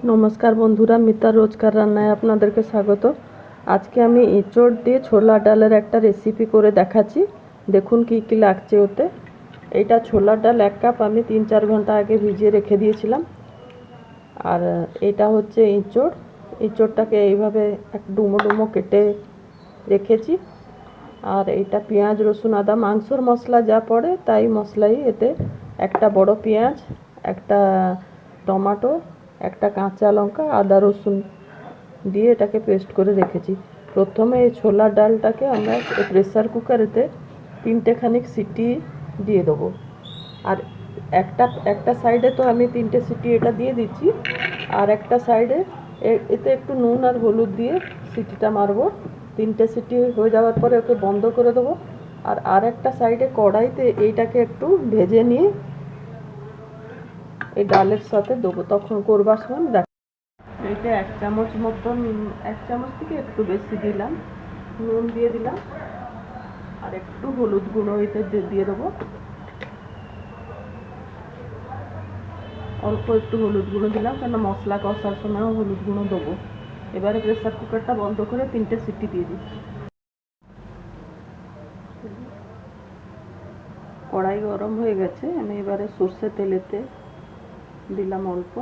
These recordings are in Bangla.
নমস্কার বন্ধুরা, মিতার রোজকার রান্নায় আপনাদেরকে স্বাগত। আজকে আমি এঁচোড় দিয়ে ছোলা ডালের একটা রেসিপি করে দেখাচ্ছি। দেখুন কি কি লাগছে ওতে। এইটা ছোলার ডাল 1 কাপ আমি 3-4 ঘন্টা আগে ভিজিয়ে রেখে দিয়েছিলাম। আর এটা হচ্ছে এঁচোড়। এঁচোড়টাকে এইভাবে এক ডুমো ডুমো কেটে রেখেছি। আর এটা পেঁয়াজ, রসুন, আদা, মাংসর মশলা যা পড়ে তাই মশলাই এতে। একটা বড় পেঁয়াজ, একটা টমেটো, একটা কাঁচা লঙ্কা, আদা রসুন দিয়ে এটাকে পেস্ট করে রেখেছি। প্রথমে এই ছোলার ডালটাকে আমরা প্রেসার কুকারেতে 3টেখানিক সিটি দিয়ে দেবো। আর একটা সাইডে তো আমি 3টে সিটি এটা দিয়ে দিচ্ছি, আর একটা সাইডে এতে একটু নুন আর হলুদ দিয়ে সিটিটা মারবো। 3টে সিটি হয়ে যাওয়ার পরে ওকে বন্ধ করে দেবো। আর একটা সাইডে কড়াইতে এইটাকে একটু ভেজে নিয়ে এই ডালের সাথে দেবো। তখন করবার সময় দেখ, এটা 1 চামচ মতন, 1 চামচ থেকে একটু বেশি দিলাম নুন দিয়ে দিলাম। আর একটু হলুদ গুঁড়ো এতে দিয়ে দেবো, অল্প একটু হলুদ গুঁড়ো দিলাম, কেন মশলা কষার সময়ও হলুদ গুঁড়ো দেবো। এবারে প্রেসার কুকারটা বন্ধ করে 3টে সিটি দিয়ে দিচ্ছি। কড়াই গরম হয়ে গেছে, আমি এবারে সর্ষে তেলেতে দিলাম অল্প।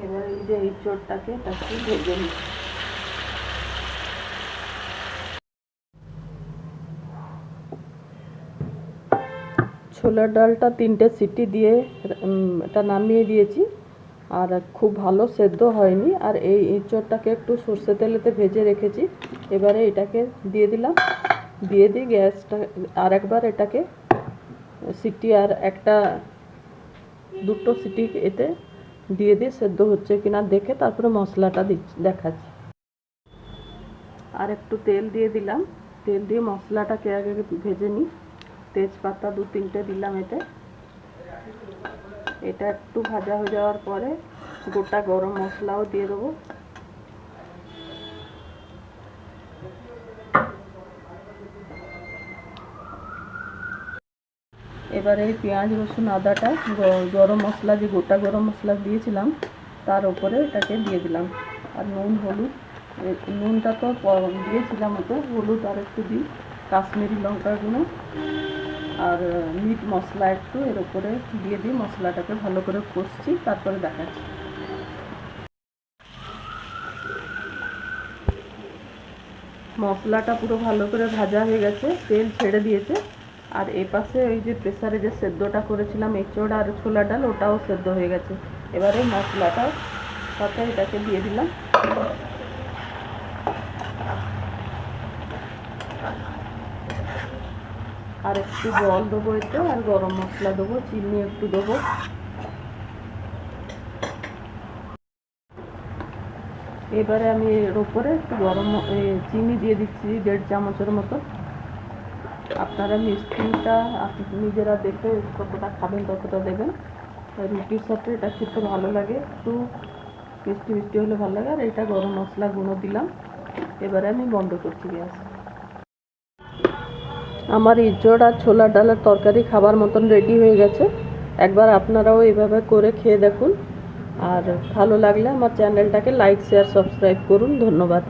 এবারে এই যে এঁচোড়টাকে ভেজে নিচ্ছি। ছোলার ডালটা 3টে সিটি দিয়ে এটা নামিয়ে দিয়েছি। আর খুব ভালো সেদ্ধ হয়নি। আর এই এঁচোড়টাকে একটু সর্ষে তেলেতে ভেজে রেখেছি। এবারে এটাকে দিয়ে দিলাম, দিয়ে দিই গ্যাসটা আর একবার এটাকে সিটি আর দুটো সিটি এতে দিয়ে দিয়ে সেদ্ধ হচ্ছে কিনা দেখে তারপরে মশলাটা দেখাচ্ছি। আর একটু তেল দিয়ে দিলাম, তেল দিয়ে মশলাটাকে আগে ভেজে নিই। তেজপাতা 2-3টে দিলাম এতে। এটা একটু ভাজা হয়ে যাওয়ার পরে গোটা গরম মশলাও দিয়ে দেবো। এবারে এই পেঁয়াজ, রসুন, আদাটা গরম মশলা, যে গোটা গরম মশলা দিয়েছিলাম তার উপরে এটাকে দিয়ে দিলাম। আর নুন হলুদ, নুনটা তো দিয়েছিলাম ওতে, হলুদ আর একটু দিই, কাশ্মীরি লঙ্কার গুঁড়ো আর মিট মশলা একটু এর উপরে দিয়ে দিই। মশলাটাকে ভালো করে কষছি, তারপরে দেখাচ্ছি। মশলাটা পুরো ভালো করে ভাজা হয়ে গেছে, তেল ছেড়ে দিয়েছে। আর এপাশে ওই যে প্রেসারে যে সেদ্ধটা করেছিলাম এঁচোড় আর ছোলা ডাল, ওটাও সেদ্ধ হয়ে গেছে। এবারে মশলাটা সাথে এটাকে দিয়ে দিলাম। আর একটু জল দেবো এতে, আর গরম মশলা দেবো, চিনি একটু দেবো। এবারে আমি এর ওপরে একটু চিনি দিয়ে দিচ্ছি 1.5 চামচের মতো। আপনারা মিষ্টিটা নিজেরা দেখে কতটা খাবেন ততটা দেবেন। রুটির সাথে এটা খেতে ভালো লাগে, একটু মিষ্টি মিষ্টি হলে ভালো লাগে। আর এটা গরম মশলা গুঁড়ো দিলাম। এবারে আমি বন্ধ করছি গ্যাস। আমার এঁচোড় আর ছোলার ডালের তরকারি খাবার মতন রেডি হয়ে গেছে। একবার আপনারাও এইভাবে করে খেয়ে দেখুন। আর ভালো লাগলে আমার চ্যানেলটাকে লাইক, শেয়ার, সাবস্ক্রাইব করুন। ধন্যবাদ।